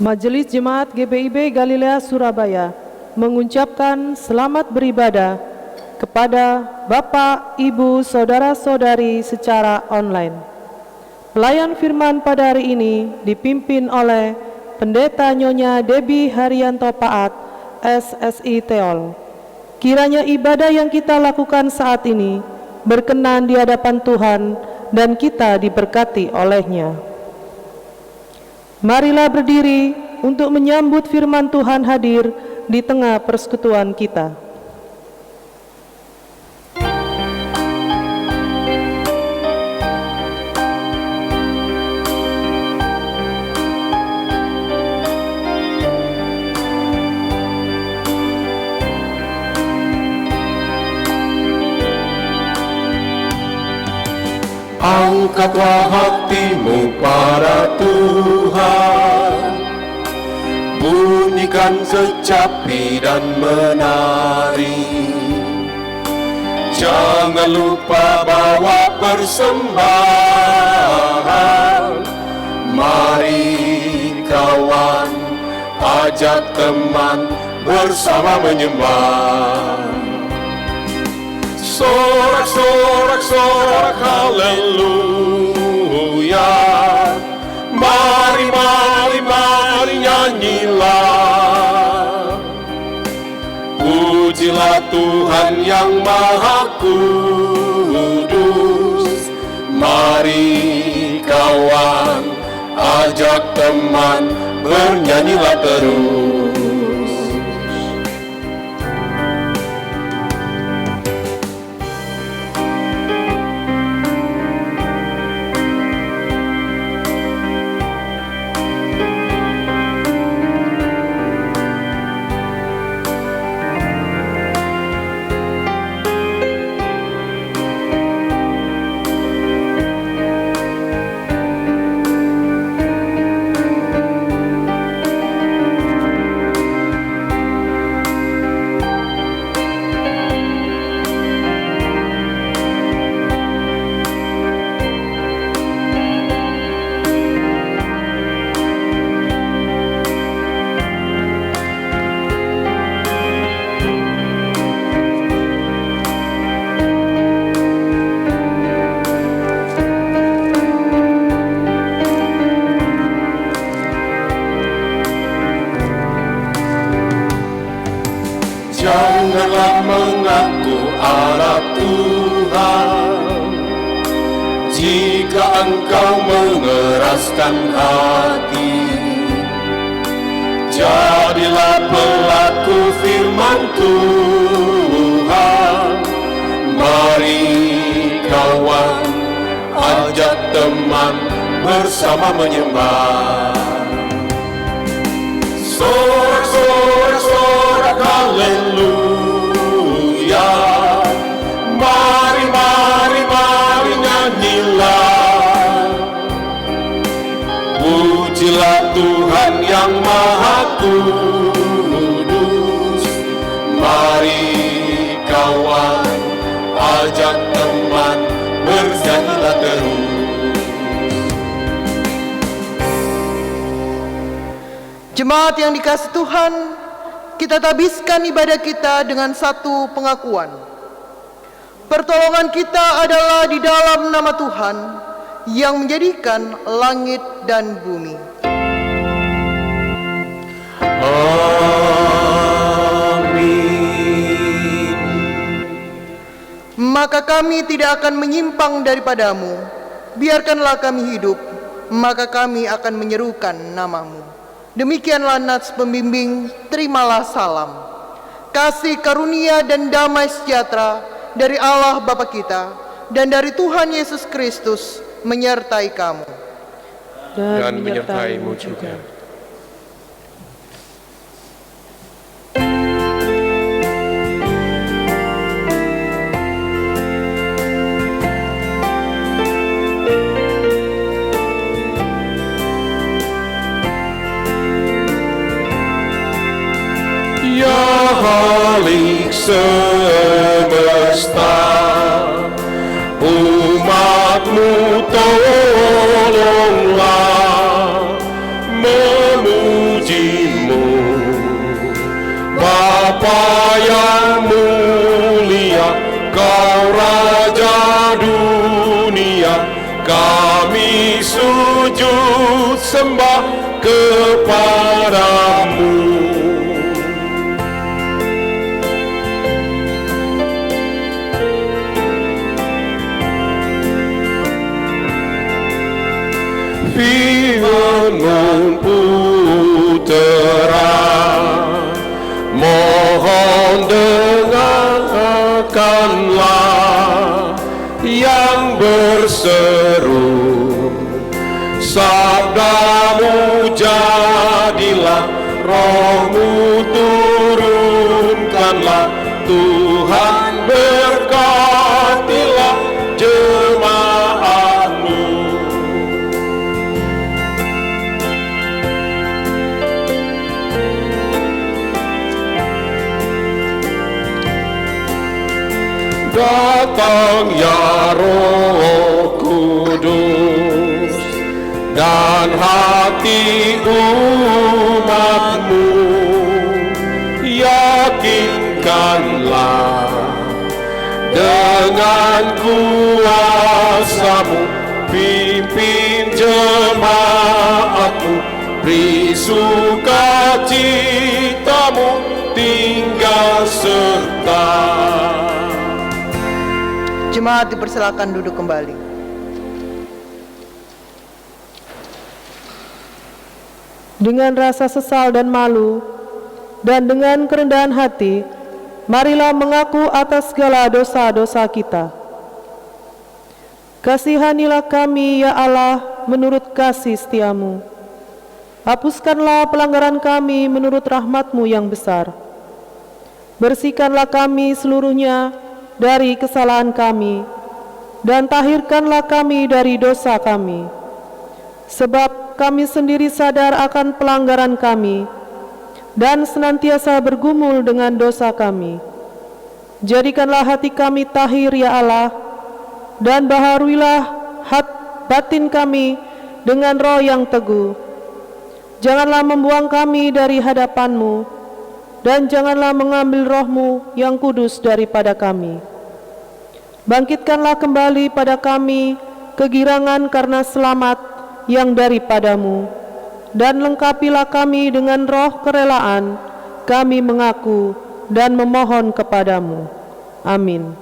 Majelis Jemaat GPIB Galilea Surabaya mengucapkan selamat beribadah kepada Bapak, Ibu, Saudara-saudari secara online. Pelayan firman pada hari ini dipimpin oleh Pendeta Nyonya Debbie Haryanto Paat, SSI Teol. Kiranya ibadah yang kita lakukan saat ini berkenan di hadapan Tuhan dan kita diberkati olehnya. Marilah berdiri untuk menyambut firman Tuhan hadir di tengah persekutuan kita. Angkatlah hatimu pada Tuhan, bunyikan secapi dan menari. Jangan lupa bawa persembahan. Mari kawan, ajak teman bersama menyembah. Sorak, sorak, sorak, haleluya. Mari, mari, mari nyanyilah. Pujilah Tuhan yang Maha Kudus. Mari kawan, ajak teman, bernyanyilah terus. Janganlah mengaku Allah Tuhan jika engkau mengeraskan hati. Jadilah pelaku firman Tuhan. Mari kawan, ajak teman bersama menyembah. Sorak, sorak, sorak, haleluya. Mari, mari, mari nyanyilah. Pujilah Tuhan yang Maha Kudus. Mari kawan, ajak teman, bernyanyilah terus. Jemaat yang dikasihi Tuhan, kita tabiskan ibadah kita dengan satu pengakuan. Pertolongan kita adalah di dalam nama Tuhan yang menjadikan langit dan bumi. Amin. Maka kami tidak akan menyimpang daripadamu. Biarkanlah kami hidup, maka kami akan menyerukan namamu. Demikianlah nats pembimbing, terimalah salam. Kasih karunia dan damai sejahtera dari Allah Bapa kita dan dari Tuhan Yesus Kristus menyertai kamu. Dan menyertaimu juga. Ya Khalik semesta, umatmu tolonglah. Kau Raja dunia, kami sujud sembah kepadamu. Firman-Mu putera, mohon dengarkanlah yang berseru. Sabda-Mu jadilah, Roh-Mu turunkanlah. Tuhan berkatilah jemaat-Mu. Datang ya Roh Kudus dan hati umat-Mu, yakinkanlah dengan kuasa-Mu, pimpin jemaat-Mu, beri sukacita-Mu tinggal serta. Jemaat dipersilakan duduk kembali. Dengan rasa sesal dan malu, dan dengan kerendahan hati, marilah mengaku atas segala dosa-dosa kita. Kasihanilah kami, ya Allah, menurut kasih setia-Mu. Hapuskanlah pelanggaran kami menurut rahmat-Mu yang besar. Bersihkanlah kami seluruhnya dari kesalahan kami, dan tahirkanlah kami dari dosa kami. Sebab kami sendiri sadar akan pelanggaran kami, dan senantiasa bergumul dengan dosa kami. Jadikanlah hati kami tahir, ya Allah, dan baharuilah batin kami dengan roh yang teguh. Janganlah membuang kami dari hadapan-Mu, dan janganlah mengambil Roh-Mu yang kudus daripada kami. Bangkitkanlah kembali pada kami kegirangan karena selamat yang daripada-Mu, dan lengkapilah kami dengan roh kerelaan. Kami mengaku dan memohon kepadamu. Amin.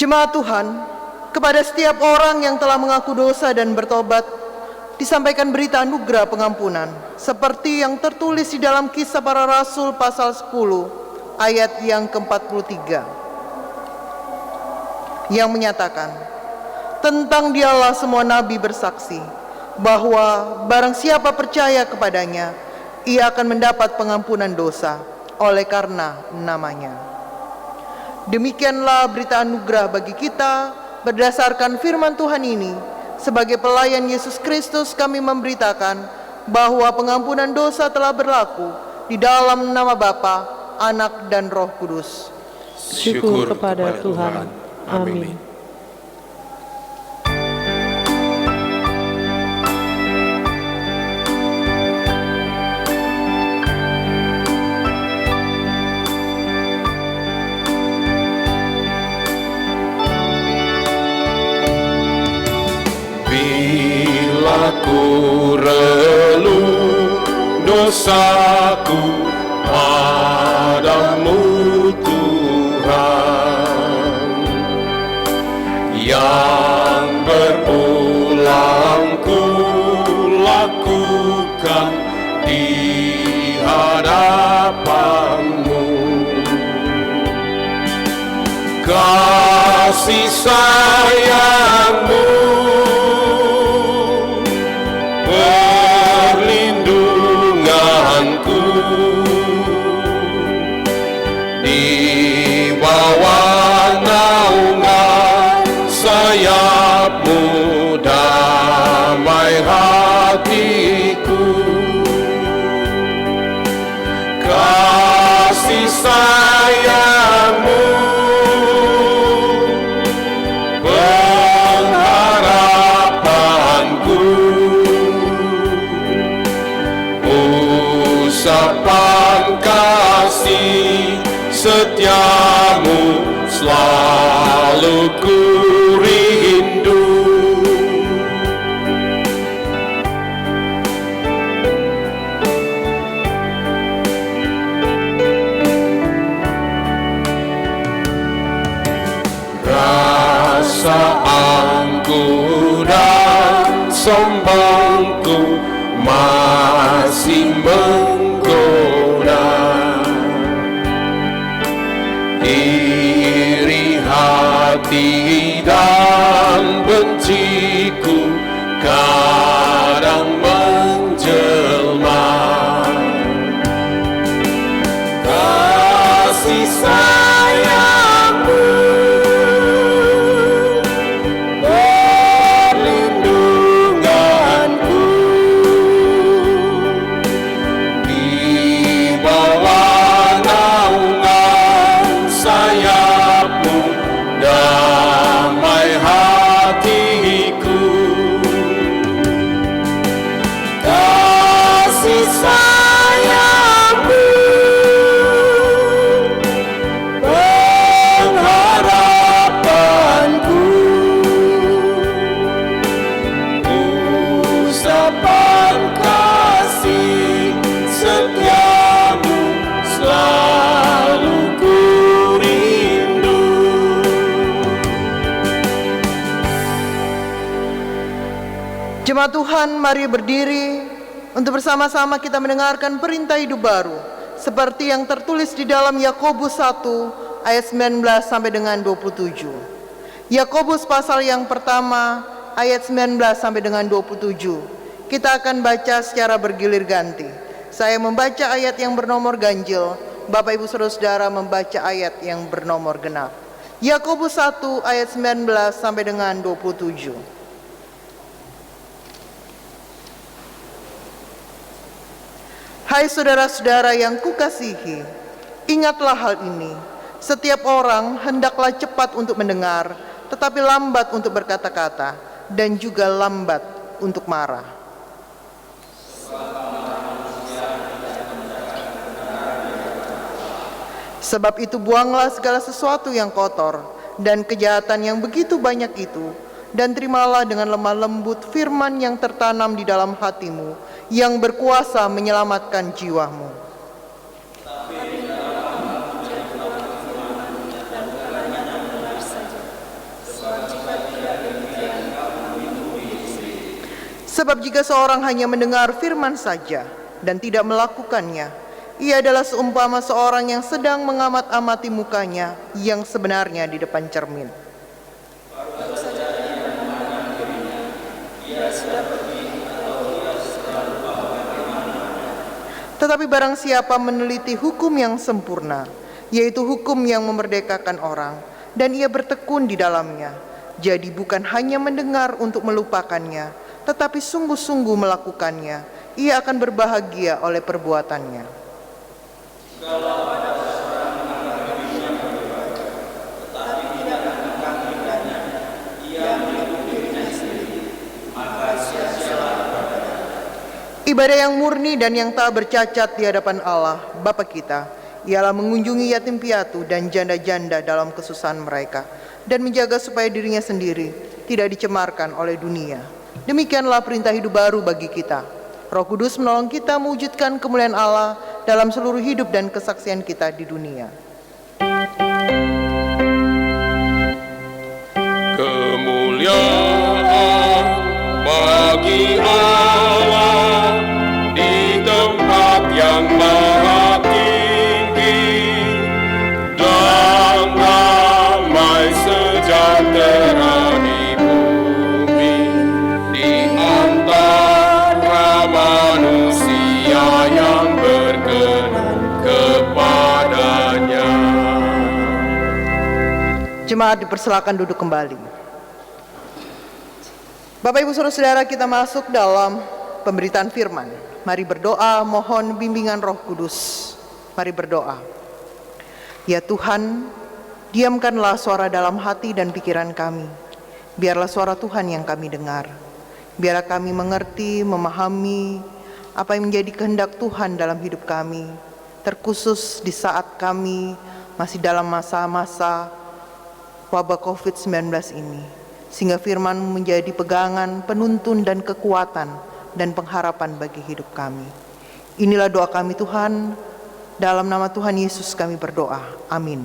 Jemaat Tuhan, kepada setiap orang yang telah mengaku dosa dan bertobat, disampaikan berita anugerah pengampunan, seperti yang tertulis di dalam Kisah Para Rasul pasal 10, ayat yang ke-43, yang menyatakan, tentang Dialah semua nabi bersaksi, bahwa barang siapa percaya kepadanya, ia akan mendapat pengampunan dosa. oleh karena namanya. Demikianlah berita anugerah bagi kita berdasarkan firman Tuhan ini. Sebagai pelayan Yesus Kristus kami memberitakan bahwa pengampunan dosa telah berlaku di dalam nama Bapa, Anak, dan Roh Kudus. Syukur kepada Tuhan. Amin. Bila ku relung dosaku padamu Tuhan, yang berulang ku lakukan di hadapanmu. Kasih sayangmu perlindunganku, di bawah naungan sayapmu damai hatiku. Kasih sayangmu pengharapanku, usapan kasih setiamu selalu ku rindu. Rasa angkuh dan sombongku masih menggoda, iri hati dan benciku kadang menjelma. Kasih sayangmu perlindunganku, di bawah naungan sayapmu damai hatiku. Kasih sayangmu pengharapanku, usapan kasih setiamu selalu ku rindu. Jemaat Tuhan, mari berdiri untuk bersama-sama kita mendengarkan perintah hidup baru seperti yang tertulis di dalam Yakobus 1 ayat 19 sampai dengan 27. Yakobus pasal yang pertama ayat 19 sampai dengan 27. Kita akan baca secara bergilir ganti. Saya membaca ayat yang bernomor ganjil, Bapak Ibu Saudara membaca ayat yang bernomor genap. Yakobus 1 ayat 19 sampai dengan 27. Hai saudara-saudara yang kukasihi, ingatlah hal ini. Setiap orang hendaklah cepat untuk mendengar, tetapi lambat untuk berkata-kata, dan juga lambat untuk marah. Sebab itu buanglah segala sesuatu yang kotor dan kejahatan yang begitu banyak itu, dan terimalah dengan lemah lembut firman yang tertanam di dalam hatimu, yang berkuasa menyelamatkan jiwamu. Sebab jika seorang hanya mendengar firman saja dan tidak melakukannya, ia adalah seumpama seorang yang sedang mengamat-amati mukanya yang sebenarnya di depan cermin. Tetapi barang siapa meneliti hukum yang sempurna, yaitu hukum yang memerdekakan orang, dan ia bertekun di dalamnya, jadi bukan hanya mendengar untuk melupakannya, tetapi sungguh-sungguh melakukannya, ia akan berbahagia oleh perbuatannya. Ibadah yang murni dan yang tak bercacat di hadapan Allah, Bapa kita, ialah mengunjungi yatim piatu dan janda-janda dalam kesusahan mereka, dan menjaga supaya dirinya sendiri tidak dicemarkan oleh dunia. Demikianlah perintah hidup baru bagi kita. Roh Kudus menolong kita mewujudkan kemuliaan Allah dalam seluruh hidup dan kesaksian kita di dunia. Kemuliaan bagi Allah di tempat yang maha tinggi, dan damai sejahtera di bumi di antara manusia yang berkenan kepadanya. Jemaat dipersilakan duduk kembali. Bapak Ibu Saudara-saudara, kita masuk dalam pemberitaan firman. Mari berdoa mohon bimbingan Roh Kudus. Mari berdoa. Ya Tuhan, diamkanlah suara dalam hati dan pikiran kami. Biarlah suara Tuhan yang kami dengar. Biarlah kami mengerti, memahami apa yang menjadi kehendak Tuhan dalam hidup kami, terkhusus di saat kami masih dalam masa-masa wabah COVID-19 ini, sehingga firman menjadi pegangan, penuntun dan kekuatan dan pengharapan bagi hidup kami. Inilah doa kami Tuhan, dalam nama Tuhan Yesus kami berdoa, amin.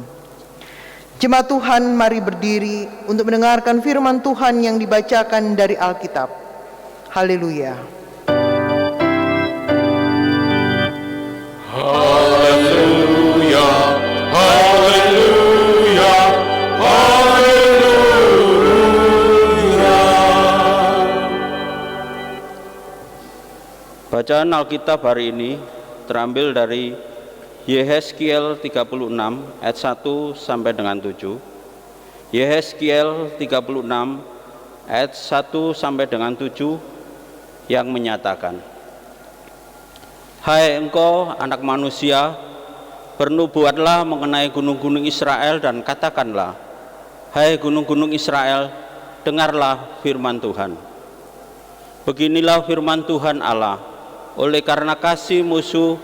Jemaat Tuhan, mari berdiri untuk mendengarkan firman Tuhan yang dibacakan dari Alkitab. Haleluya. Haleluya, haleluya, haleluya. Bacaan Alkitab hari ini terambil dari Yehezkiel 36 ayat 1 sampai dengan 7. Yehezkiel 36 ayat 1 sampai dengan 7 yang menyatakan, Hai engkau anak manusia, bernubuatlah mengenai gunung-gunung Israel dan katakanlah, Hai gunung-gunung Israel, dengarlah firman Tuhan. Beginilah firman Tuhan Allah, oleh karena kasih musuh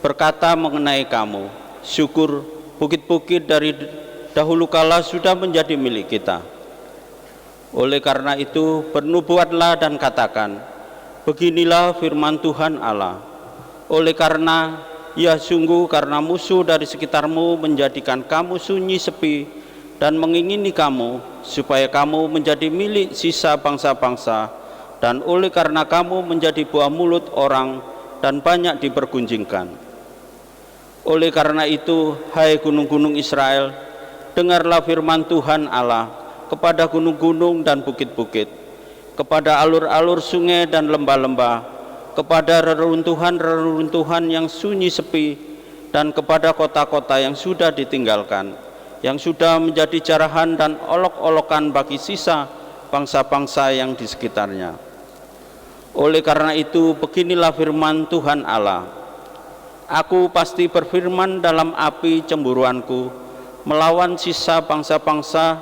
berkata mengenai kamu, syukur bukit-bukit dari dahulu kala sudah menjadi milik kita. Oleh karena itu bernubuatlah dan katakan, beginilah firman Tuhan Allah, oleh karena ya sungguh karena musuh dari sekitarmu menjadikan kamu sunyi sepi dan mengingini kamu supaya kamu menjadi milik sisa bangsa-bangsa, dan oleh karena kamu menjadi buah mulut orang dan banyak dipergunjingkan. Oleh karena itu, hai gunung-gunung Israel, dengarlah firman Tuhan Allah kepada gunung-gunung dan bukit-bukit, kepada alur-alur sungai dan lembah-lembah, kepada reruntuhan-reruntuhan yang sunyi sepi, dan kepada kota-kota yang sudah ditinggalkan, yang sudah menjadi jarahan dan olok-olokan bagi sisa bangsa-bangsa yang di sekitarnya. Oleh karena itu, beginilah firman Tuhan Allah, Aku pasti berfirman dalam api cemburuanku, melawan sisa bangsa-bangsa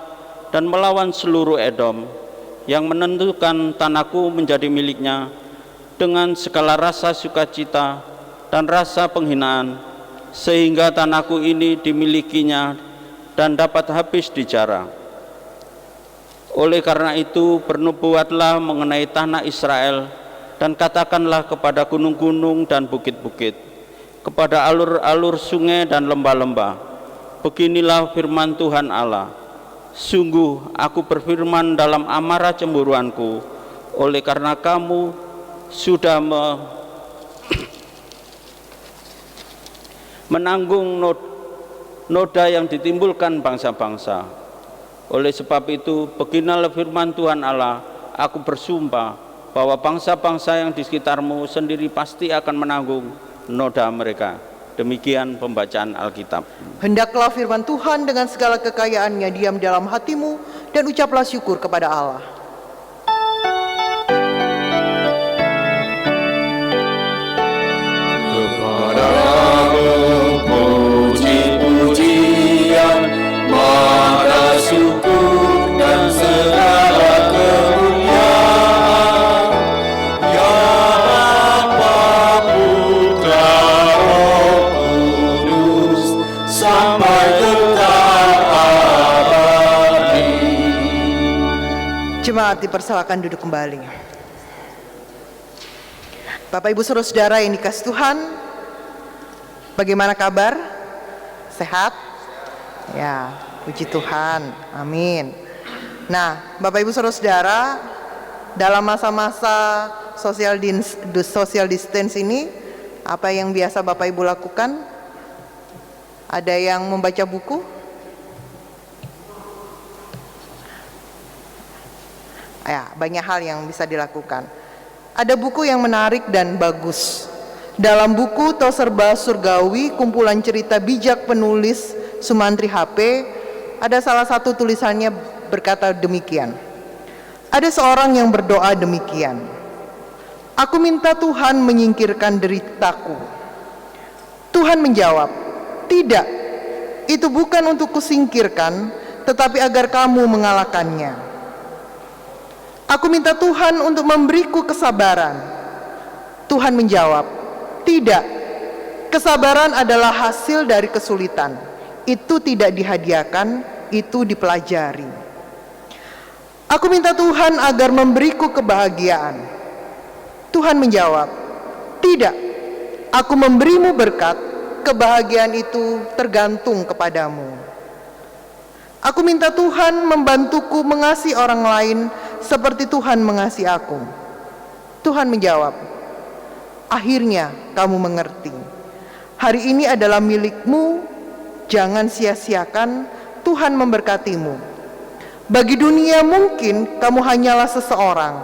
dan melawan seluruh Edom, yang menentukan tanahku menjadi miliknya, dengan segala rasa sukacita dan rasa penghinaan, sehingga tanahku ini dimilikinya dan dapat habis dijara. Oleh karena itu bernubuatlah mengenai tanah Israel dan katakanlah kepada gunung-gunung dan bukit-bukit, kepada alur-alur sungai dan lembah-lembah, beginilah firman Tuhan Allah, sungguh aku berfirman dalam amarah cemburuanku, oleh karena kamu sudah menanggung noda yang ditimbulkan bangsa-bangsa. Oleh sebab itu, beginilah firman Tuhan Allah, aku bersumpah bahwa bangsa-bangsa yang di sekitarmu sendiri pasti akan menanggung noda mereka. Demikian pembacaan Alkitab. Hendaklah firman Tuhan dengan segala kekayaannya diam dalam hatimu, dan ucaplah syukur kepada Allah. Kepadamu puji-pujian, maka syukur dan segala kemuliaan, ya Bapa, Putra, Roh Kudus, sampai kekal abadi. Jemaat dipersilakan duduk kembali. Bapak Ibu Saudara-saudara yang dikasihi Tuhan, bagaimana kabar? Sehat? Ya, puji Tuhan. Amin. Nah, Bapak Ibu Saudara-saudara, dalam masa-masa social distance ini, apa yang biasa Bapak Ibu lakukan? Ada yang membaca buku? Ya, banyak hal yang bisa dilakukan. Ada buku yang menarik dan bagus. Dalam buku Tos Serba Surgawi, kumpulan cerita bijak penulis Sumantri HP, ada salah satu tulisannya berkata demikian. Ada seorang yang berdoa demikian. Aku minta Tuhan menyingkirkan deritaku. Tuhan menjawab, tidak, itu bukan untuk kusingkirkan, tetapi agar kamu mengalahkannya. Aku minta Tuhan untuk memberiku kesabaran. Tuhan menjawab, tidak, kesabaran adalah hasil dari kesulitan. Itu tidak dihadiahkan, itu dipelajari. Aku minta Tuhan agar memberiku kebahagiaan. Tuhan menjawab, tidak, aku memberimu berkat, kebahagiaan itu tergantung kepadamu. Aku minta Tuhan membantuku mengasihi orang lain seperti Tuhan mengasihi aku. Tuhan menjawab, akhirnya kamu mengerti. Hari ini adalah milikmu, jangan sia-siakan, Tuhan memberkatimu. Bagi dunia mungkin kamu hanyalah seseorang,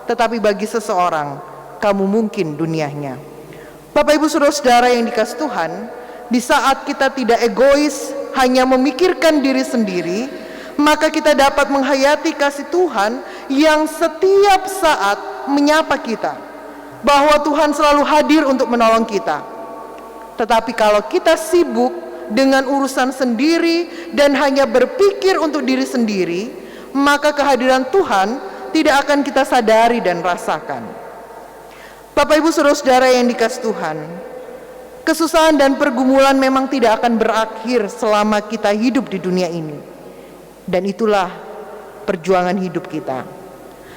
tetapi bagi seseorang kamu mungkin dunianya. Bapak Ibu Saudara-saudara yang dikasihi Tuhan, di saat kita tidak egois, hanya memikirkan diri sendiri, maka kita dapat menghayati kasih Tuhan yang setiap saat menyapa kita, bahwa Tuhan selalu hadir untuk menolong kita. Tetapi kalau kita sibuk dengan urusan sendiri dan hanya berpikir untuk diri sendiri, maka kehadiran Tuhan tidak akan kita sadari dan rasakan. Bapak Ibu Saudara-saudara yang dikasihi Tuhan, kesusahan dan pergumulan memang tidak akan berakhir selama kita hidup di dunia ini. Dan itulah perjuangan hidup kita.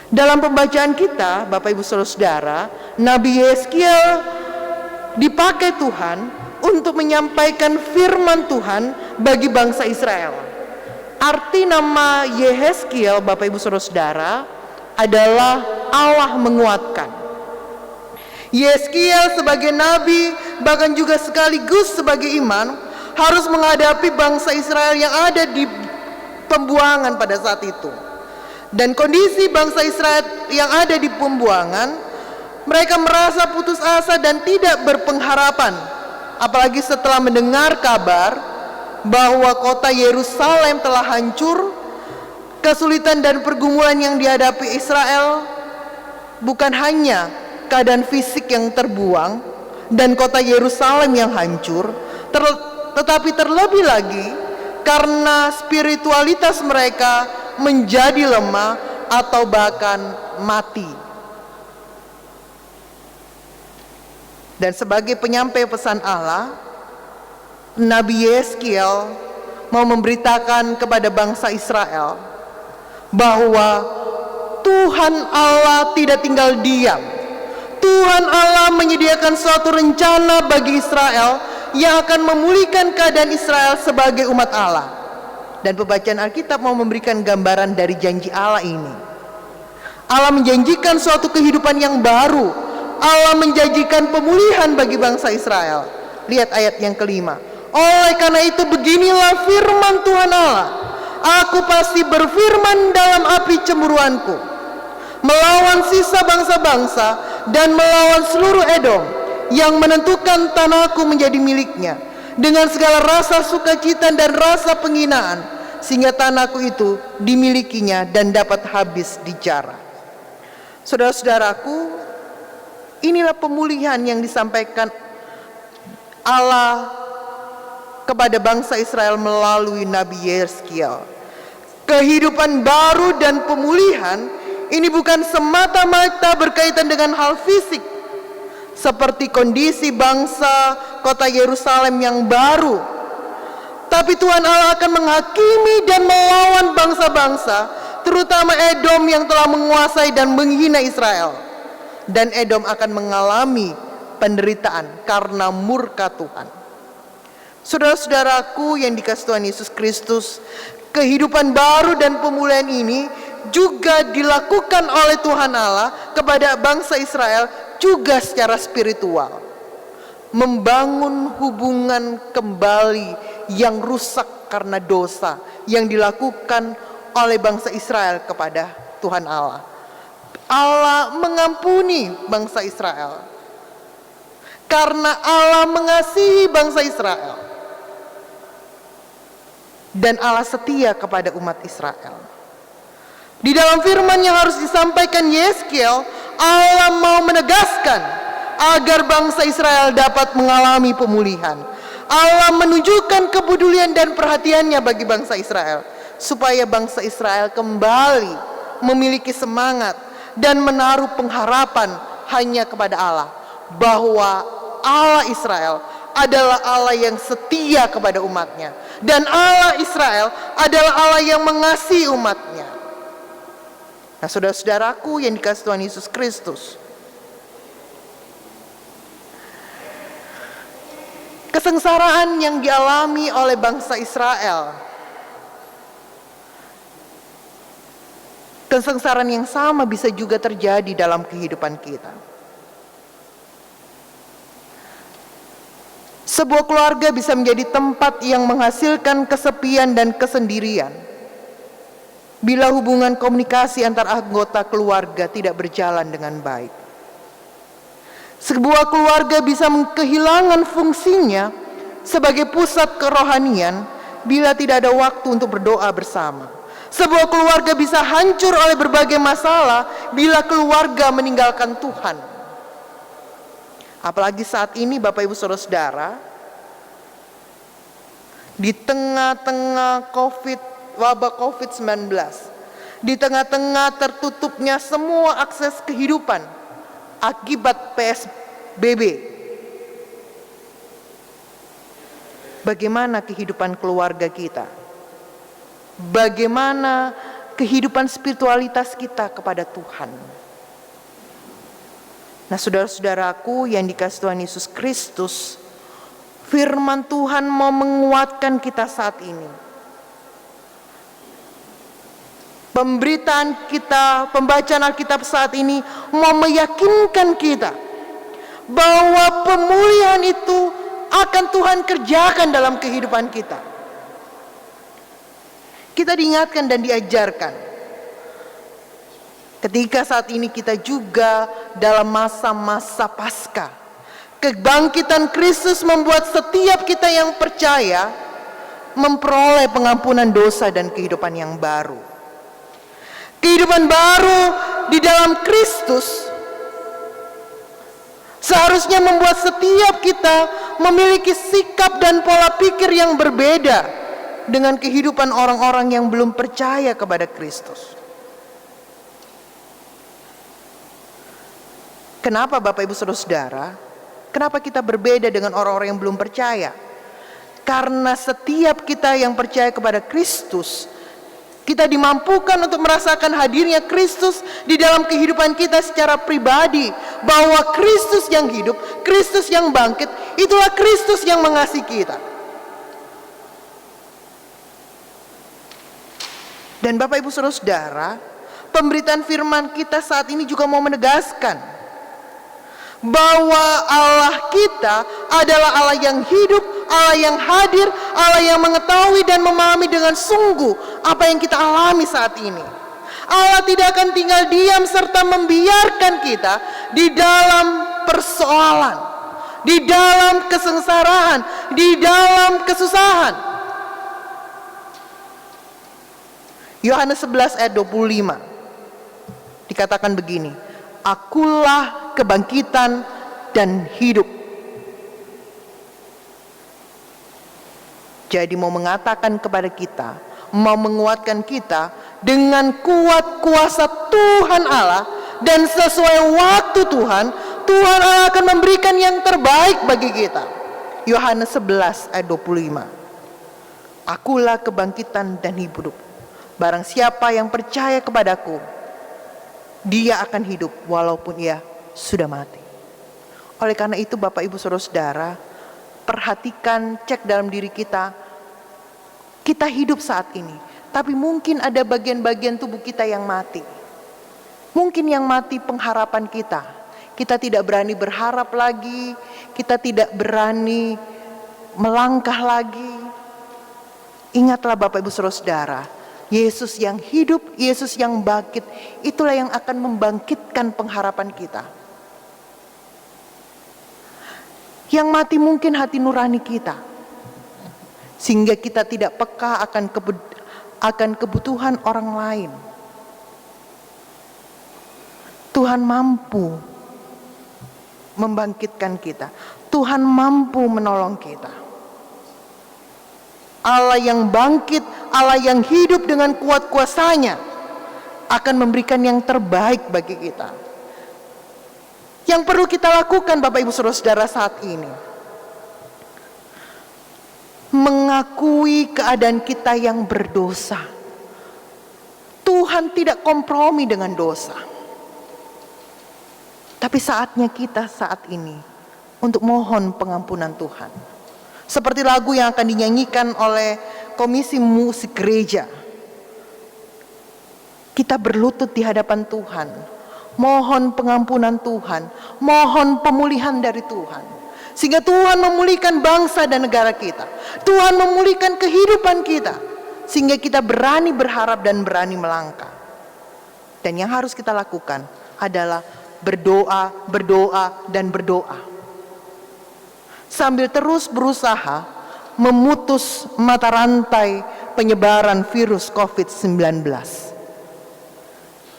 Dalam pembacaan kita, Bapak Ibu Saudara-saudara, Nabi Yeskiel dipakai Tuhan untuk menyampaikan firman Tuhan bagi bangsa Israel. Arti nama Yeskiel, Bapak Ibu Saudara-saudara, adalah Allah menguatkan. Yeskiel sebagai nabi, bahkan juga sekaligus sebagai imam, harus menghadapi bangsa Israel yang ada di pembuangan pada saat itu. Dan kondisi bangsa Israel yang ada di pembuangan, mereka merasa putus asa dan tidak berpengharapan, apalagi setelah mendengar kabar bahwa kota Yerusalem telah hancur. Kesulitan dan pergumulan yang dihadapi Israel bukan hanya keadaan fisik yang terbuang dan kota Yerusalem yang hancur, tetapi terlebih lagi karena spiritualitas mereka menjadi lemah atau bahkan mati. Dan sebagai penyampai pesan Allah, Nabi Yeskiel mau memberitakan kepada bangsa Israel bahwa Tuhan Allah tidak tinggal diam. Tuhan Allah menyediakan suatu rencana bagi Israel yang akan memulihkan keadaan Israel sebagai umat Allah. Dan pembacaan Alkitab mau memberikan gambaran dari janji Allah ini. Allah menjanjikan suatu kehidupan yang baru. Allah menjanjikan pemulihan bagi bangsa Israel. Lihat ayat yang kelima. Oleh karena itu beginilah firman Tuhan Allah. Aku pasti berfirman dalam api cemburuanku, melawan sisa bangsa-bangsa dan melawan seluruh Edom. yang menentukan tanahku menjadi miliknya dengan segala rasa sukacita dan rasa penghinaan, sehingga tanahku itu dimilikinya dan dapat habis dijara. Saudara-saudaraku, inilah pemulihan yang disampaikan Allah kepada bangsa Israel melalui Nabi Yeskiel. Kehidupan baru dan pemulihan ini bukan semata-mata berkaitan dengan hal fisik, seperti kondisi bangsa kota Yerusalem yang baru. Tapi Tuhan Allah akan menghakimi dan melawan bangsa-bangsa, terutama Edom yang telah menguasai dan menghina Israel. Dan Edom akan mengalami penderitaan karena murka Tuhan. Saudara-saudaraku yang dikasihi Tuhan Yesus Kristus, kehidupan baru dan pemulihan ini juga dilakukan oleh Tuhan Allah kepada bangsa Israel juga secara spiritual. Membangun hubungan kembali yang rusak karena dosa yang dilakukan oleh bangsa Israel kepada Tuhan Allah. Allah mengampuni bangsa Israel karena Allah mengasihi bangsa Israel, dan Allah setia kepada umat Israel. Di dalam firman yang harus disampaikan Yeskiel, Allah mau menegaskan agar bangsa Israel dapat mengalami pemulihan. Allah menunjukkan kepedulian dan perhatiannya bagi bangsa Israel, supaya bangsa Israel kembali memiliki semangat dan menaruh pengharapan hanya kepada Allah, bahwa Allah Israel adalah Allah yang setia kepada umatnya, dan Allah Israel adalah Allah yang mengasihi umatnya. Nah, saudara-saudaraku yang dikasihi Tuhan Yesus Kristus, kesengsaraan yang dialami oleh bangsa Israel, kesengsaraan yang sama bisa juga terjadi dalam kehidupan kita. Sebuah keluarga bisa menjadi tempat yang menghasilkan kesepian dan kesendirian bila hubungan komunikasi antar anggota keluarga tidak berjalan dengan baik. Sebuah keluarga bisa kehilangan fungsinya sebagai pusat kerohanian bila tidak ada waktu untuk berdoa bersama. Sebuah keluarga bisa hancur oleh berbagai masalah bila keluarga meninggalkan Tuhan. Apalagi saat ini Bapak Ibu Saudara-saudara, di tengah-tengah wabah COVID-19, di tengah-tengah tertutupnya semua akses kehidupan akibat PSBB, bagaimana kehidupan keluarga kita? Bagaimana kehidupan spiritualitas kita kepada Tuhan? Nah, saudara-saudaraku yang dikasihi Tuhan Yesus Kristus, firman Tuhan mau menguatkan kita saat ini. Pemberitaan kita, pembacaan Alkitab saat ini mau meyakinkan kita bahwa pemulihan itu akan Tuhan kerjakan dalam kehidupan kita. Kita diingatkan dan diajarkan ketika saat ini kita juga dalam masa-masa Paskah. Kebangkitan Kristus membuat setiap kita yang percaya memperoleh pengampunan dosa dan kehidupan yang baru. Kehidupan baru di dalam Kristus seharusnya membuat setiap kita memiliki sikap dan pola pikir yang berbeda dengan kehidupan orang-orang yang belum percaya kepada Kristus. Kenapa Bapak Ibu Saudara-saudara? Kenapa kita berbeda dengan orang-orang yang belum percaya? Karena setiap kita yang percaya kepada Kristus, kita dimampukan untuk merasakan hadirnya Kristus di dalam kehidupan kita secara pribadi. Bahwa Kristus yang hidup, Kristus yang bangkit, itulah Kristus yang mengasihi kita. Dan Bapak Ibu Saudara-saudara, pemberitaan firman kita saat ini juga mau menegaskan bahwa Allah kita adalah Allah yang hidup, Allah yang hadir, Allah yang mengetahui dan memahami dengan sungguh apa yang kita alami saat ini. Allah tidak akan tinggal diam serta membiarkan kita di dalam persoalan. di dalam kesengsaraan, di dalam kesusahan. Yohanes 11 ayat 25 dikatakan begini, Akulah kebangkitan dan hidup. Jadi mau mengatakan kepada kita, mau menguatkan kita dengan kuat kuasa Tuhan Allah, dan sesuai waktu Tuhan Allah akan memberikan yang terbaik bagi kita. Yohanes 11 ayat 25. Akulah kebangkitan dan hidup. Barang siapa yang percaya kepadaku, dia akan hidup walaupun ia sudah mati. Oleh karena itu Bapak Ibu Saudara-saudara, perhatikan, cek dalam diri kita. Kita hidup saat ini, tapi mungkin ada bagian-bagian tubuh kita yang mati. Mungkin yang mati pengharapan kita. Kita tidak berani berharap lagi, kita tidak berani melangkah lagi. Ingatlah Bapak Ibu Saudara-saudara, Yesus yang hidup, Yesus yang bangkit, itulah yang akan membangkitkan pengharapan kita. Yang mati mungkin hati nurani kita, sehingga kita tidak peka akan kebutuhan orang lain. Tuhan mampu membangkitkan kita. Tuhan mampu menolong kita. Allah yang bangkit, Allah yang hidup dengan kuat kuasanya akan memberikan yang terbaik bagi kita. Yang perlu kita lakukan Bapak Ibu Saudara-saudara saat ini, mengakui keadaan kita yang berdosa. Tuhan tidak kompromi dengan dosa. Tapi saatnya kita saat ini untuk mohon pengampunan Tuhan. Seperti lagu yang akan dinyanyikan oleh Komisi Musik Gereja. Kita berlutut di hadapan Tuhan, mohon pengampunan Tuhan, mohon pemulihan dari Tuhan. Sehingga Tuhan memulihkan bangsa dan negara kita. Tuhan memulihkan kehidupan kita. Sehingga kita berani berharap dan berani melangkah. Dan yang harus kita lakukan adalah berdoa, berdoa, dan berdoa. Sambil terus berusaha memutus mata rantai penyebaran virus COVID-19.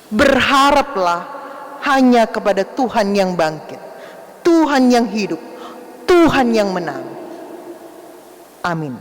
Berharaplah hanya kepada Tuhan yang bangkit, Tuhan yang hidup, Tuhan yang menang. Amin.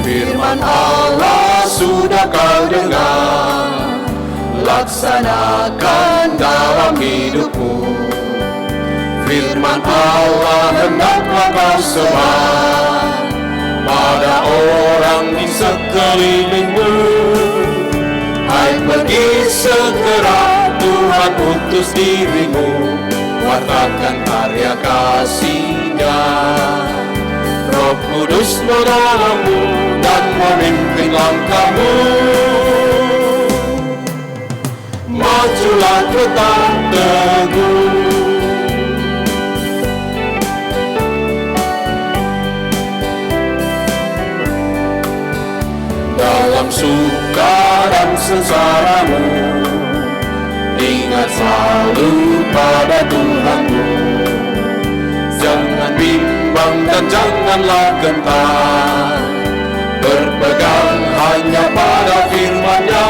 Firman Allah sudah kau dengar, laksanakan dalam hidupmu. Firman Allah hendaklah kau sebar pada orang di sekelilingmu. Hai, pergi segera, Tuhan utus dirimu, wartakan karya kasih-Nya. Roh Kudus menolongmu dan memimpin langkahmu. Majulah tetap teguh. Dalam suka dan sengsaramu, ingat selalu pada Tuhanmu. Jangan bimbang dan janganlah gentar, berpegang hanya pada firman-Nya.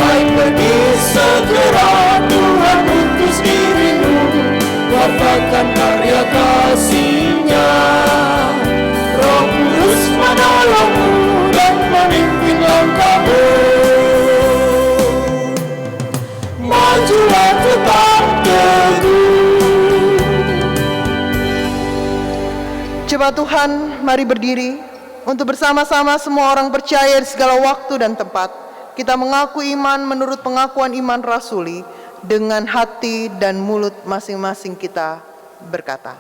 Hai, pergi segera, Tuhan utus dirimu, wartakan karya kasih-Nya. Roh Kudus menolongmu dan memimpin langkahmu. Majulah tetap teguh. Jemaat Tuhan, mari berdiri. untuk bersama-sama semua orang percaya di segala waktu dan tempat, kita mengaku iman menurut pengakuan iman rasuli, dengan hati dan mulut masing-masing kita berkata,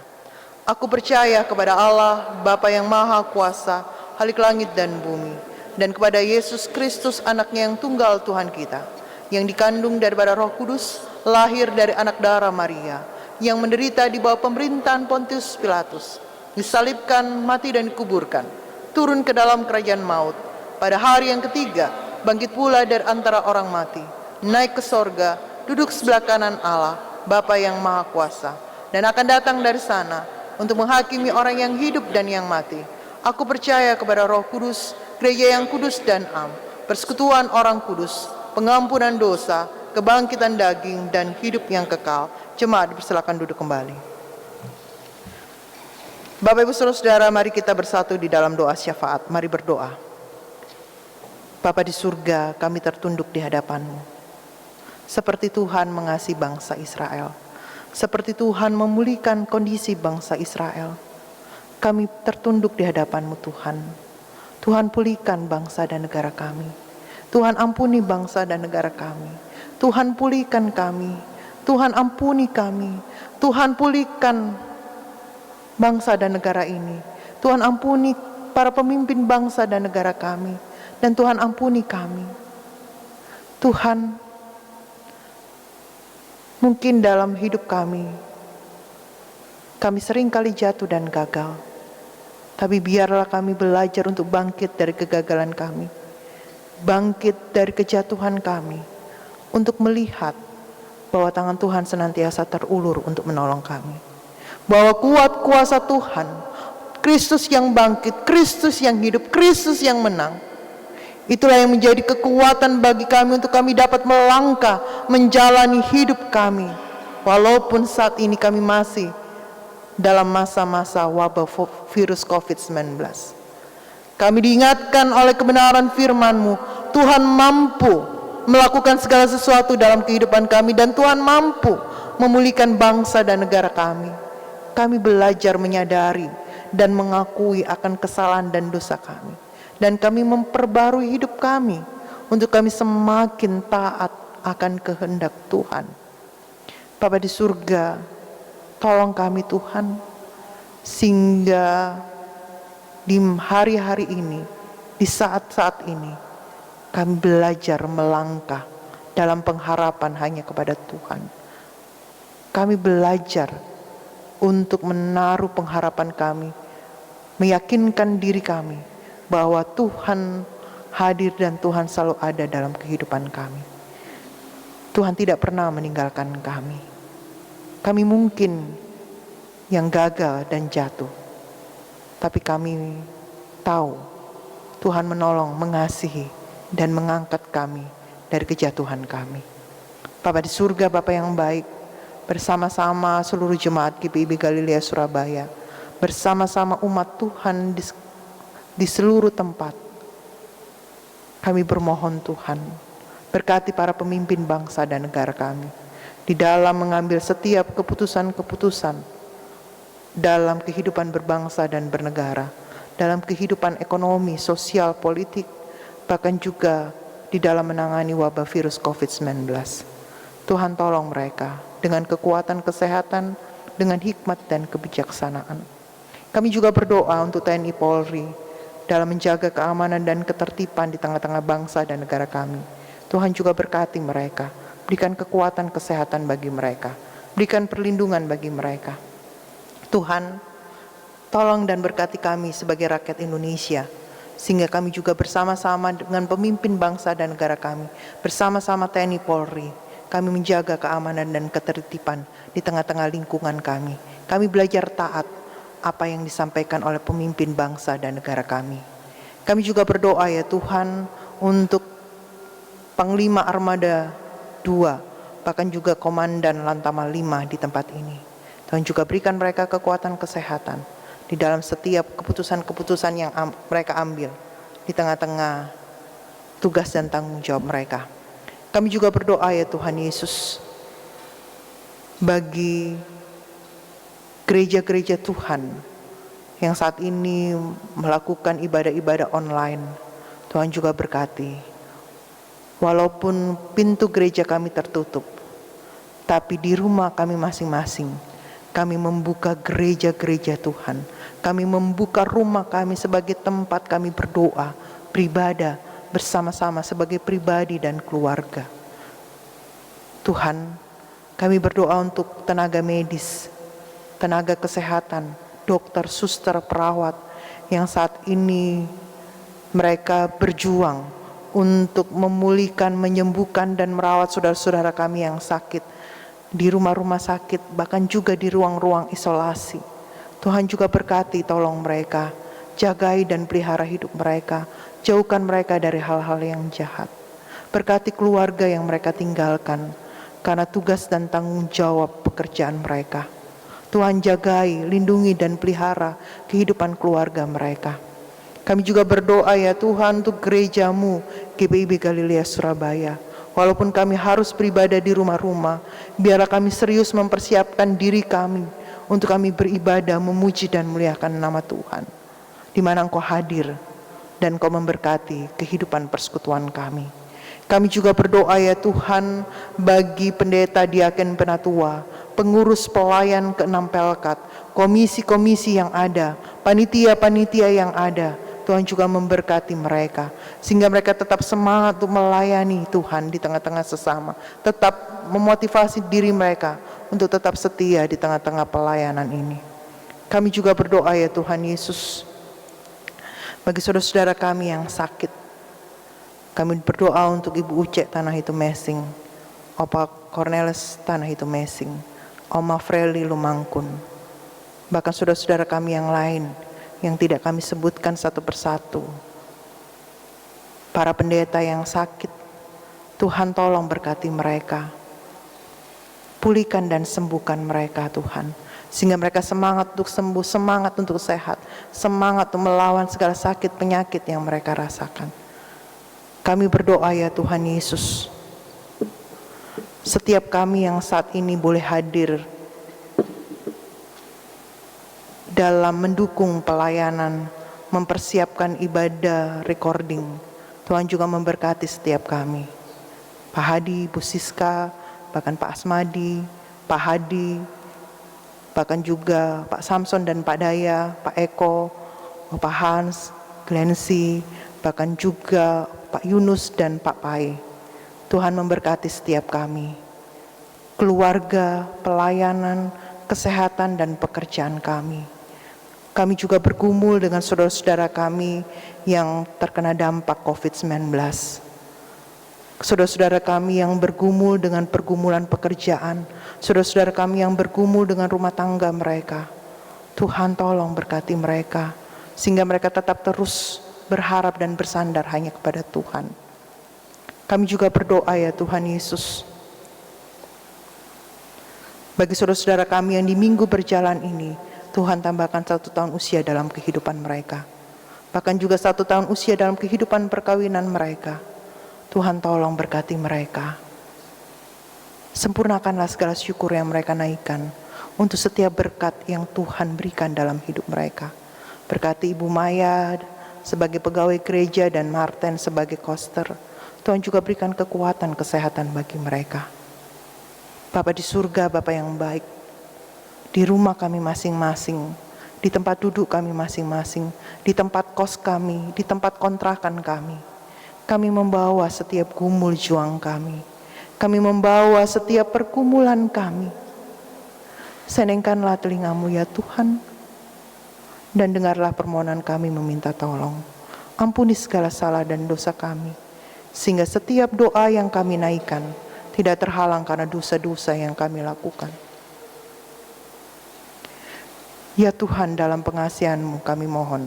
aku percaya kepada Allah, Bapa yang Maha Kuasa, Khalik langit dan bumi, dan kepada Yesus Kristus, anaknya yang tunggal Tuhan kita, yang dikandung daripada Roh Kudus, lahir dari anak darah Maria, yang menderita di bawah pemerintahan Pontius Pilatus, disalibkan, mati dan dikuburkan, turun ke dalam kerajaan maut, pada hari yang ketiga bangkit pula dari antara orang mati, naik ke sorga, duduk sebelah kanan Allah, Bapa yang Maha Kuasa, dan akan datang dari sana untuk menghakimi orang yang hidup dan yang mati. Aku percaya kepada Roh Kudus, gereja yang kudus dan am, persekutuan orang kudus, pengampunan dosa, kebangkitan daging, dan hidup yang kekal. Jemaat dipersilakan duduk kembali. Bapak Ibu Saudara-saudara, mari kita bersatu di dalam doa syafaat. Mari berdoa. Bapa di surga, kami tertunduk di hadapan-Mu. Seperti Tuhan mengasihi bangsa Israel, seperti Tuhan memulihkan kondisi bangsa Israel, kami tertunduk di hadapan-Mu Tuhan. Tuhan pulihkan bangsa dan negara kami. Tuhan ampuni bangsa dan negara kami. Tuhan pulihkan kami. Tuhan ampuni kami. Tuhan pulihkan bangsa dan negara ini. Tuhan ampuni para pemimpin bangsa dan negara kami. Dan Tuhan ampuni kami. Tuhan, mungkin dalam hidup kami sering kali jatuh dan gagal. Tapi biarlah kami belajar untuk bangkit dari kegagalan kami. Bangkit dari kejatuhan kami. Untuk melihat bahwa tangan Tuhan senantiasa terulur untuk menolong kami. Bahwa kuat kuasa Tuhan, Kristus yang bangkit, Kristus yang hidup, Kristus yang menang. Itulah yang menjadi kekuatan bagi kami untuk kami dapat melangkah, menjalani hidup kami. Walaupun saat ini kami masih dalam masa-masa wabah virus COVID-19. Kami diingatkan oleh kebenaran firman-Mu, Tuhan mampu melakukan segala sesuatu dalam kehidupan kami, dan Tuhan mampu memulihkan bangsa dan negara kami. Kami belajar menyadari dan mengakui akan kesalahan dan dosa kami. Dan kami memperbarui hidup kami untuk kami semakin taat akan kehendak Tuhan. Bapa di surga, tolong kami Tuhan, sehingga di hari-hari ini, di saat-saat ini, kami belajar melangkah dalam pengharapan hanya kepada Tuhan. Kami belajar untuk menaruh pengharapan kami, meyakinkan diri kami bahwa Tuhan hadir dan Tuhan selalu ada dalam kehidupan kami. Tuhan tidak pernah meninggalkan kami. Kami mungkin yang gagal dan jatuh, tapi kami tahu Tuhan menolong, mengasihi, dan mengangkat kami dari kejatuhan kami. Bapa di surga, Bapa yang baik, bersama-sama seluruh jemaat GPIB Galilea Surabaya, bersama-sama umat Tuhan di seluruh tempat, kami bermohon Tuhan, berkati para pemimpin bangsa dan negara kami, di dalam mengambil setiap keputusan-keputusan dalam kehidupan berbangsa dan bernegara, dalam kehidupan ekonomi, sosial, politik, bahkan juga di dalam menangani wabah virus COVID-19. Tuhan tolong mereka dengan kekuatan kesehatan, dengan hikmat dan kebijaksanaan. Kami juga berdoa untuk TNI Polri dalam menjaga keamanan dan ketertiban di tengah-tengah bangsa dan negara kami. Tuhan juga berkati mereka, berikan kekuatan kesehatan bagi mereka, berikan perlindungan bagi mereka. Tuhan, tolong dan berkati kami sebagai rakyat Indonesia, sehingga kami juga bersama-sama dengan pemimpin bangsa dan negara kami, bersama-sama TNI Polri, kami menjaga keamanan dan ketertiban di tengah-tengah lingkungan kami. Kami belajar taat apa yang disampaikan oleh pemimpin bangsa dan negara kami. Kami juga berdoa ya Tuhan untuk Panglima Armada 2, bahkan juga Komandan Lantamal 5 di tempat ini. Tuhan juga berikan mereka kekuatan kesehatan di dalam setiap keputusan-keputusan yang mereka ambil di tengah-tengah tugas dan tanggung jawab mereka. Kami juga berdoa ya Tuhan Yesus, bagi gereja-gereja Tuhan yang saat ini melakukan ibadah-ibadah online. Tuhan juga berkati. Walaupun pintu gereja kami tertutup, tapi di rumah kami masing-masing, kami membuka gereja-gereja Tuhan. Kami membuka rumah kami sebagai tempat kami berdoa, beribadah bersama-sama sebagai pribadi dan keluarga. Tuhan, kami berdoa untuk tenaga medis, tenaga kesehatan, dokter, suster, perawat yang saat ini mereka berjuang untuk memulihkan, menyembuhkan dan merawat saudara-saudara kami yang sakit di rumah-rumah sakit, bahkan juga di ruang-ruang isolasi. Tuhan juga berkati, tolong mereka, jagai dan pelihara hidup mereka, jauhkan mereka dari hal-hal yang jahat. Berkati keluarga yang mereka tinggalkan, karena tugas dan tanggung jawab pekerjaan mereka. Tuhan jagai, lindungi dan pelihara kehidupan keluarga mereka. Kami juga berdoa ya Tuhan untuk gereja-Mu, GPIB Galilea Surabaya. Walaupun kami harus beribadah di rumah-rumah, biarlah kami serius mempersiapkan diri kami untuk kami beribadah, memuji dan memuliakan nama Tuhan. Di mana Engkau hadir dan Engkau memberkati kehidupan persekutuan kami. Kami juga berdoa ya Tuhan bagi pendeta, diaken, penatua, pengurus pelayan ke-6 Pelkat, komisi-komisi yang ada, panitia-panitia yang ada. Tuhan juga memberkati mereka, sehingga mereka tetap semangat untuk melayani Tuhan di tengah-tengah sesama. Tetap memotivasi diri mereka untuk tetap setia di tengah-tengah pelayanan ini. Kami juga berdoa ya Tuhan Yesus, bagi saudara-saudara kami yang sakit. Kami berdoa untuk Ibu Uce Tanah Itu Mesing, Opa Cornelis Tanah Itu Mesing, Oma Freli Lumangkun, bahkan saudara-saudara kami yang lain yang tidak kami sebutkan satu persatu. Para pendeta yang sakit, Tuhan tolong berkati mereka. Pulihkan dan sembuhkan mereka Tuhan, sehingga mereka semangat untuk sembuh, semangat untuk sehat, semangat untuk melawan segala sakit penyakit yang mereka rasakan. Kami berdoa ya Tuhan Yesus, setiap kami yang saat ini boleh hadir dalam mendukung pelayanan, mempersiapkan ibadah recording, Tuhan juga memberkati setiap kami. Pak Hadi, Bu Siska, bahkan Pak Asmadi, Pak Hadi, bahkan juga Pak Samson dan Pak Daya, Pak Eko, Pak Hans, Glensi, bahkan juga Pak Yunus dan Pak Pai. Tuhan memberkati setiap kami, keluarga, pelayanan, kesehatan dan pekerjaan kami. Kami juga bergumul dengan saudara-saudara kami yang terkena dampak COVID-19. Saudara-saudara kami yang bergumul dengan pergumulan pekerjaan, saudara-saudara kami yang bergumul dengan rumah tangga mereka. Tuhan tolong berkati mereka, sehingga mereka tetap terus berharap dan bersandar hanya kepada Tuhan. Kami juga berdoa ya Tuhan Yesus, bagi saudara-saudara kami yang di minggu berjalan ini, Tuhan tambahkan 1 tahun usia dalam kehidupan mereka. Bahkan juga 1 tahun usia dalam kehidupan perkawinan mereka. Tuhan tolong berkati mereka. Sempurnakanlah segala syukur yang mereka naikkan untuk setiap berkat yang Tuhan berikan dalam hidup mereka. Berkati Ibu Maya sebagai pegawai gereja dan Martin sebagai koster. Tuhan juga berikan kekuatan, kesehatan bagi mereka. Bapa di surga, Bapa yang baik, di rumah kami masing-masing, di tempat duduk kami masing-masing, di tempat kos kami, di tempat kontrakan kami membawa setiap gumul juang kami membawa setiap pergumulan kami. Senengkanlah telingamu ya Tuhan, dan dengarlah permohonan kami meminta tolong. Ampuni segala salah dan dosa kami, sehingga setiap doa yang kami naikkan tidak terhalang karena dosa-dosa yang kami lakukan. Ya Tuhan, dalam pengasihan-Mu kami mohon,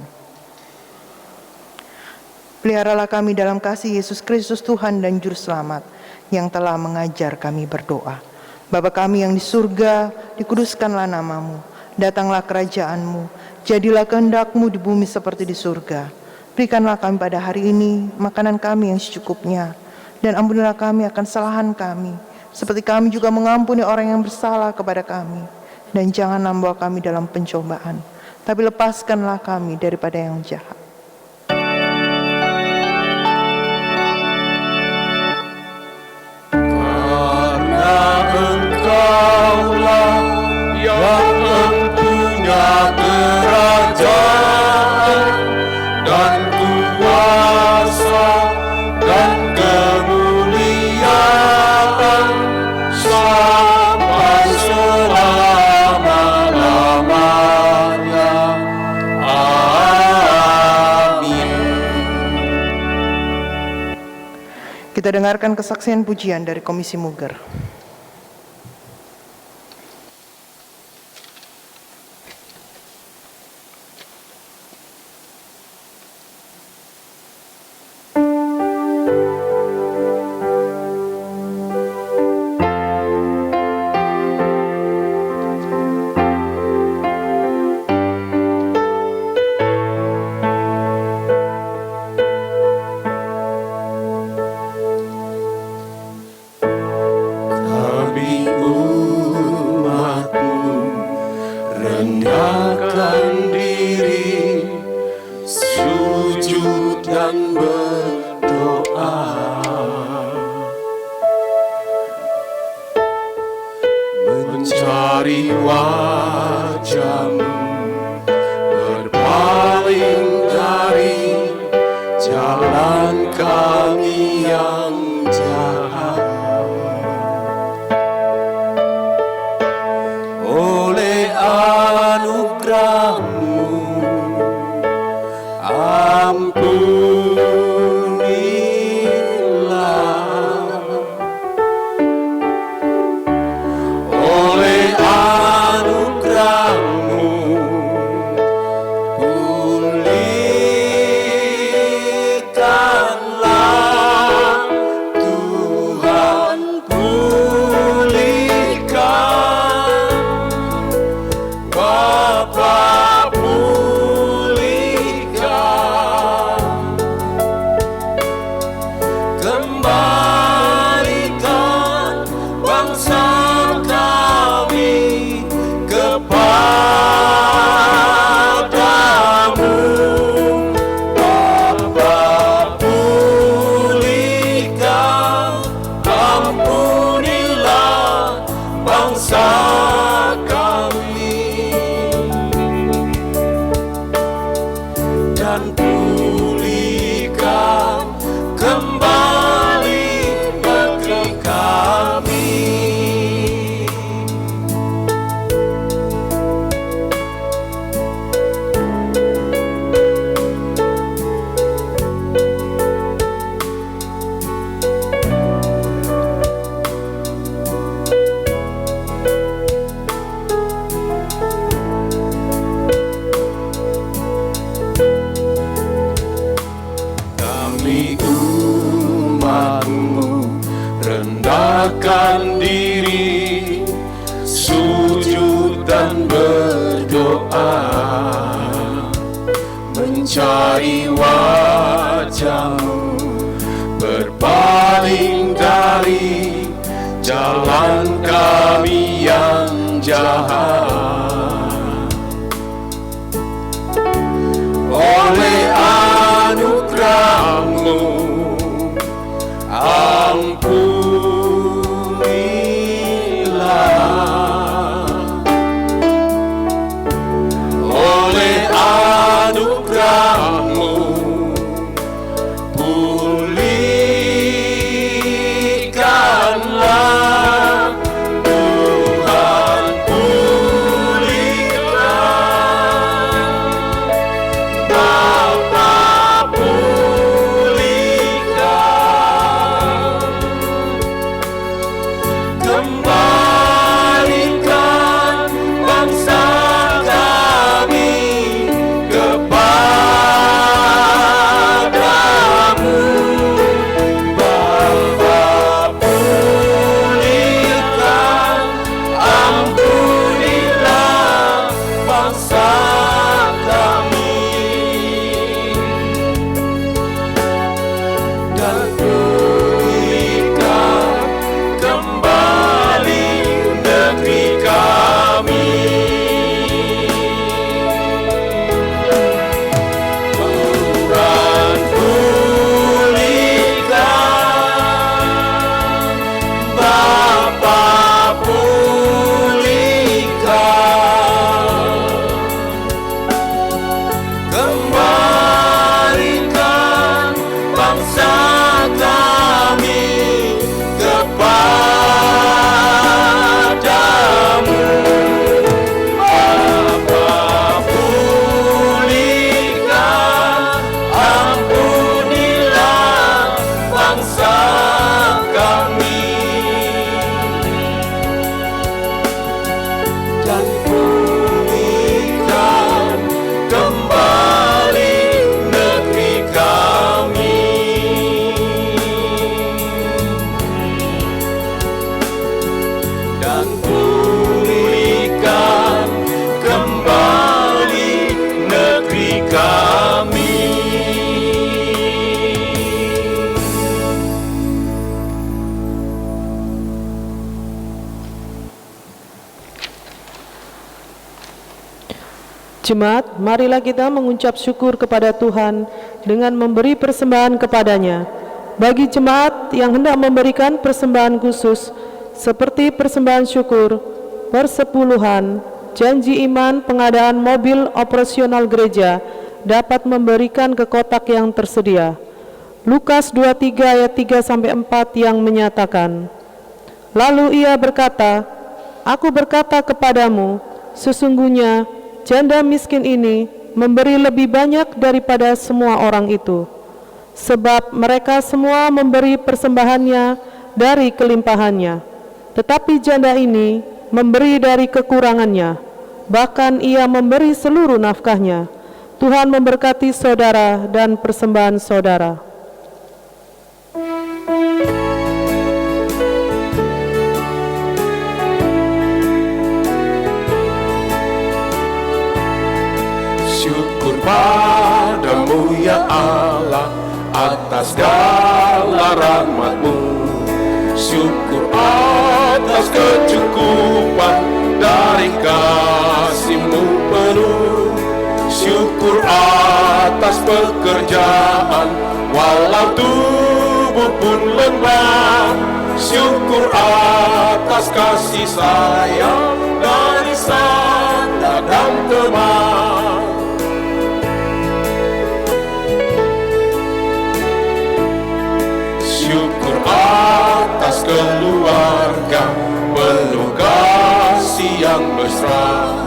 peliharalah kami dalam kasih Yesus Kristus Tuhan dan Juru Selamat yang telah mengajar kami berdoa. Bapa kami yang di surga, dikuduskanlah nama-Mu, datanglah kerajaan-Mu, jadilah kehendak-Mu di bumi seperti di surga. Berikanlah kami pada hari ini makanan kami yang secukupnya, dan ampunilah kami akan kesalahan kami, seperti kami juga mengampuni orang yang bersalah kepada kami. Dan jangan membawa kami dalam pencobaan, tapi lepaskanlah kami daripada yang jahat. Karena Engkaulah yang mempunyai kerajaan dan kuasa dan kemuliaan sampai selama-lamanya. Amin. Kita dengarkan kesaksian pujian dari Komisi Muger. Kami umat-Mu rendahkan diri, sujud dan berdoa, mencari wajah-Mu, berpaling dari jalan kami yang jahat. Oleh anugerah-Mu, ampunilah. Oleh anugerah-Mu, pulihkanlah. Tuhan, pulihkan. Bapa, pulihkan. Kembalikan bangsa kami kepadamu. Bapa, pulihkan. Ampunilah bangsa kami dan pulihkan kembali negeri kami. Kami umat-Mu rendahkan diri, sujud dan berdoa, mencari wajah-Mu, berpaling dari jalan kami yang jahat. Oleh anugerah-Mu, ampunilah. Oleh anugerah-Mu, pulihkanlah. Tuhan, pulihkan. Jemaat, marilah kita mengucap syukur kepada Tuhan dengan memberi persembahan kepadanya. Bagi jemaat yang hendak memberikan persembahan khusus, seperti persembahan syukur, persepuluhan, janji iman, pengadaan mobil operasional gereja, dapat memberikan ke kotak yang tersedia. Lukas 23 ayat 3-4 yang menyatakan, lalu ia berkata, aku berkata kepadamu, sesungguhnya janda miskin ini memberi lebih banyak daripada semua orang itu, sebab mereka semua memberi persembahannya dari kelimpahannya, tetapi janda ini memberi dari kekurangannya, bahkan ia memberi seluruh nafkahnya. Tuhan memberkati saudara dan persembahan saudara. Syukur padamu ya Allah atas segala rahmat-Mu. Syukur atas kecukupan dari kasih-Mu penuh. Syukur atas pekerjaan walau tubuh pun lemah. Syukur atas kasih sayang dari sanda dan teman. Syukur atas keluarga penuh kasih yang mesra.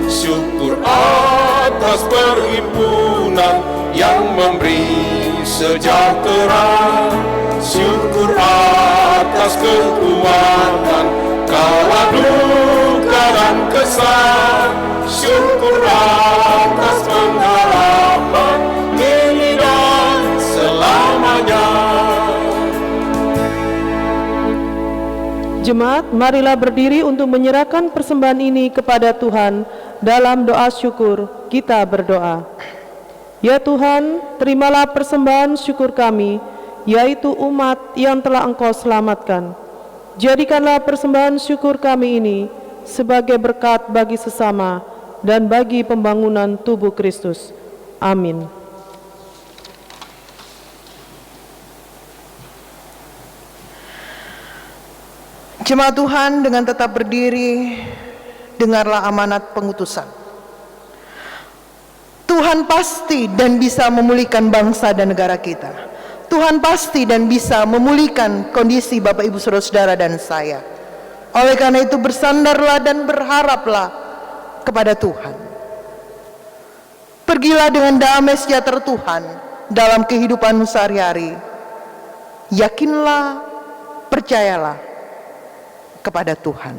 Syukur atas perhimpunan yang memberi sejahtera. Syukur atas kekuatan kala duka dan kesal. Syukur atas pengharapan kini dan selamanya. Jemaat, marilah berdiri untuk menyerahkan persembahan ini kepada Tuhan. Dalam doa syukur, kita berdoa. Ya Tuhan, terimalah persembahan syukur kami, yaitu umat yang telah Engkau selamatkan. Jadikanlah persembahan syukur kami ini sebagai berkat bagi sesama dan bagi pembangunan tubuh Kristus. Amin. Jemaat Tuhan, dengan tetap berdiri, dengarlah amanat pengutusan. Tuhan pasti dan bisa memulihkan bangsa dan negara kita. Tuhan pasti dan bisa memulihkan kondisi Bapak Ibu Saudara-saudara dan saya. Oleh karena itu bersandarlah dan berharaplah kepada Tuhan. Pergilah dengan damai sejahtera Tuhan dalam kehidupan sehari-hari. Yakinlah, percayalah kepada Tuhan.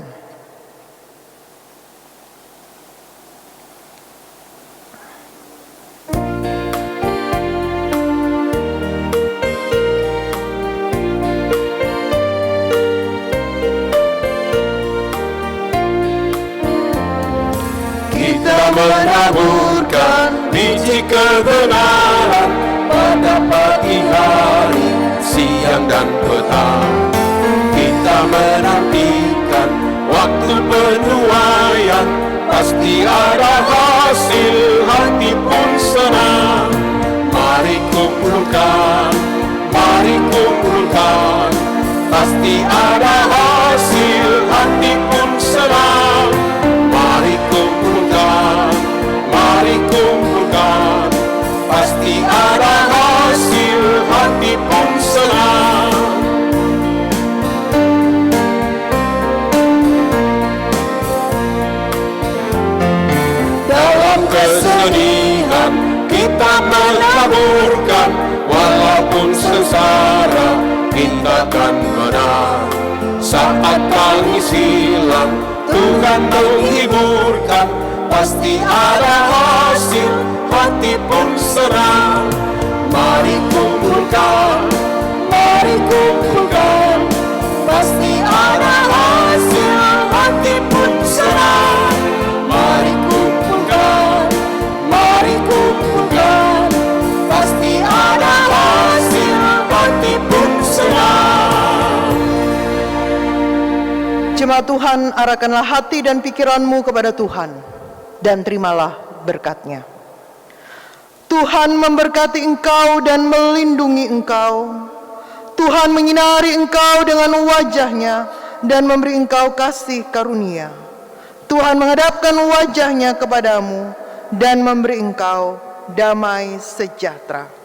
Kita menaburkan biji kebenaran pada pagi hari, siang dan petang. Kita menantikan waktu penuaian, pasti ada hasil, hati pun senang. Mari kumpulkan, pasti ada hasil, hati pun senang. Mari kumpulkan, pasti ada hasil, hati pun senang. Dalam kesedihan kita menaburkan, walaupun sengsara kita akan menang. Saat tangis hilang, Tuhan menghiburkan, pasti ada hasil, hati pun senang. Mari kumpulkan, pasti ada hasil, hati pun senang. Mari kumpulkan, pasti ada hasil, hati pun senang. Jemaat Tuhan, arahkanlah hati dan pikiranmu kepada Tuhan, dan terimalah berkat-Nya. Tuhan memberkati engkau dan melindungi engkau. Tuhan menyinari engkau dengan wajah-Nya dan memberi engkau kasih karunia. Tuhan menghadapkan wajah-Nya kepadamu dan memberi engkau damai sejahtera.